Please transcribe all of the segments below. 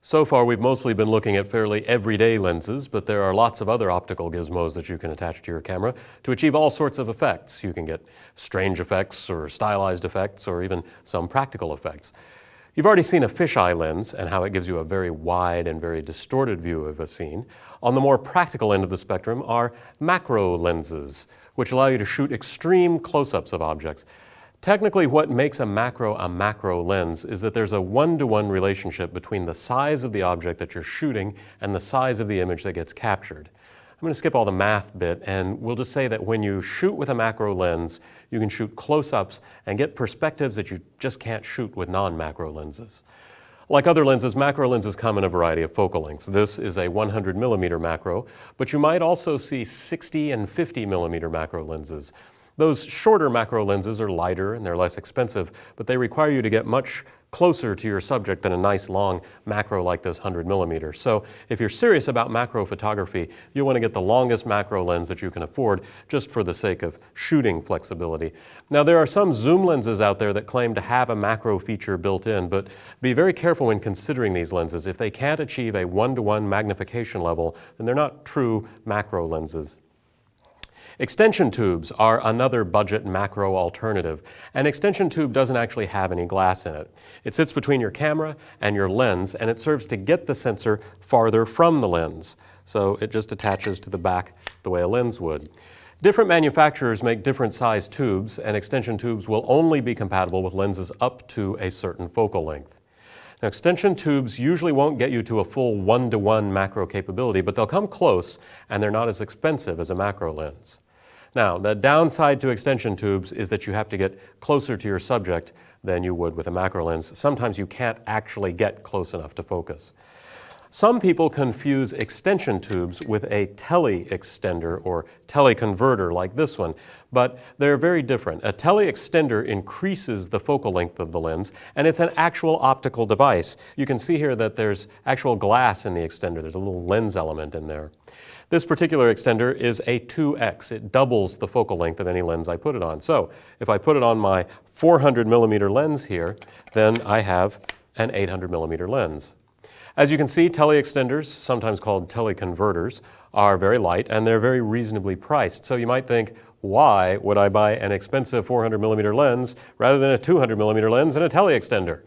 So far, we've mostly been looking at fairly everyday lenses, but there are lots of other optical gizmos that you can attach to your camera to achieve all sorts of effects. You can get strange effects or stylized effects or even some practical effects. You've already seen a fisheye lens and how it gives you a very wide and very distorted view of a scene. On the more practical end of the spectrum are macro lenses, which allow you to shoot extreme close-ups of objects. Technically, what makes a macro lens is that there's a one-to-one relationship between the size of the object that you're shooting and the size of the image that gets captured. I'm going to skip all the math bit, and we'll just say that when you shoot with a macro lens, you can shoot close-ups and get perspectives that you just can't shoot with non-macro lenses. Like other lenses, macro lenses come in a variety of focal lengths. This is a 100 millimeter macro, but you might also see 60 and 50 millimeter macro lenses. Those shorter macro lenses are lighter and they're less expensive, but they require you to get much closer to your subject than a nice long macro like this 100 millimeter. So if you're serious about macro photography, you'll want to get the longest macro lens that you can afford just for the sake of shooting flexibility. Now there are some zoom lenses out there that claim to have a macro feature built in, but be very careful when considering these lenses. If they can't achieve a one-to-one magnification level, then they're not true macro lenses. Extension tubes are another budget macro alternative. An extension tube doesn't actually have any glass in it. It sits between your camera and your lens, and it serves to get the sensor farther from the lens. So it just attaches to the back the way a lens would. Different manufacturers make different size tubes, and extension tubes will only be compatible with lenses up to a certain focal length. Now, extension tubes usually won't get you to a full one-to-one macro capability, but they'll come close, and they're not as expensive as a macro lens. Now, the downside to extension tubes is that you have to get closer to your subject than you would with a macro lens. Sometimes you can't actually get close enough to focus. Some people confuse extension tubes with a tele extender or tele converter like this one, but they're very different. A tele extender increases the focal length of the lens, and it's an actual optical device. You can see here that there's actual glass in the extender. There's a little lens element in there. This particular extender is a 2x. It doubles the focal length of any lens I put it on. So if I put it on my 400 millimeter lens here, then I have an 800 millimeter lens. As you can see, tele extenders, sometimes called tele converters, are very light and they're very reasonably priced. So you might think, why would I buy an expensive 400 millimeter lens rather than a 200 millimeter lens and a tele extender?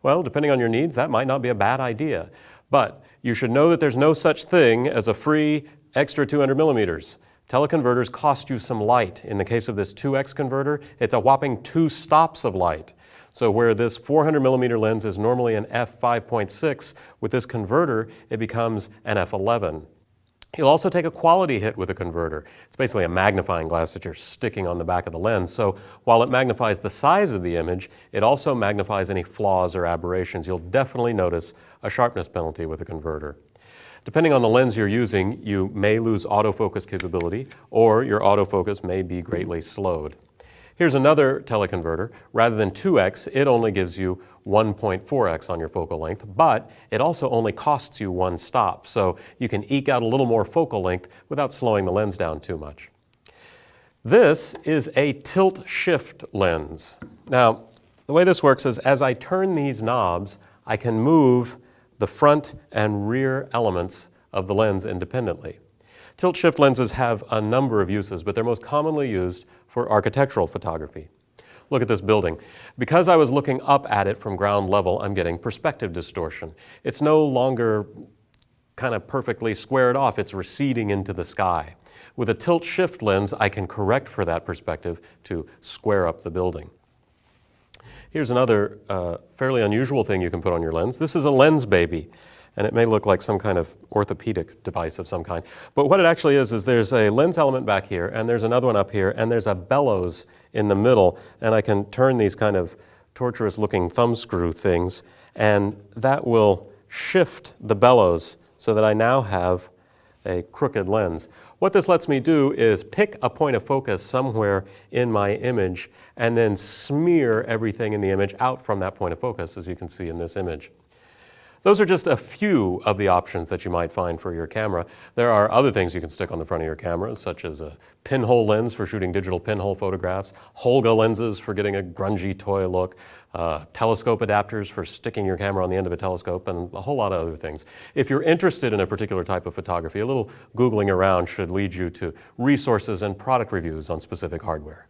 Well, depending on your needs, that might not be a bad idea. But you should know that there's no such thing as a free extra 200 millimeters. Teleconverters cost you some light. In the case of this 2x converter, it's a whopping 2 stops of light. So where this 400 millimeter lens is normally an f5.6, with this converter, it becomes an f11. You'll also take a quality hit with a converter. It's basically a magnifying glass that you're sticking on the back of the lens. So while it magnifies the size of the image, it also magnifies any flaws or aberrations. You'll definitely notice a sharpness penalty with a converter. Depending on the lens you're using, you may lose autofocus capability, or your autofocus may be greatly slowed. Here's another teleconverter. Rather than 2x, it only gives you 1.4x on your focal length, but it also only costs you 1 stop, so you can eke out a little more focal length without slowing the lens down too much. This is a Tiltshift lens. Now, the way this works is as I turn these knobs, I can move the front and rear elements of the lens independently. Tilt-shift lenses have a number of uses, but they're most commonly used for architectural photography. Look at this building. Because I was looking up at it from ground level, I'm getting perspective distortion. It's no longer kind of perfectly squared off, it's receding into the sky. With a tilt-shift lens, I can correct for that perspective to square up the building. Here's another fairly unusual thing you can put on your lens. This is a Lensbaby, and it may look like some kind of orthopedic device of some kind. But what it actually is there's a lens element back here, and there's another one up here, and there's a bellows in the middle, and I can turn these kind of torturous-looking thumb screw things, and that will shift the bellows so that I now have a crooked lens. What this lets me do is pick a point of focus somewhere in my image and then smear everything in the image out from that point of focus, as you can see in this image. Those are just a few of the options that you might find for your camera. There are other things you can stick on the front of your camera, such as a pinhole lens for shooting digital pinhole photographs, Holga lenses for getting a grungy toy look, telescope adapters for sticking your camera on the end of a telescope, and a whole lot of other things. If you're interested in a particular type of photography, a little Googling around should lead you to resources and product reviews on specific hardware.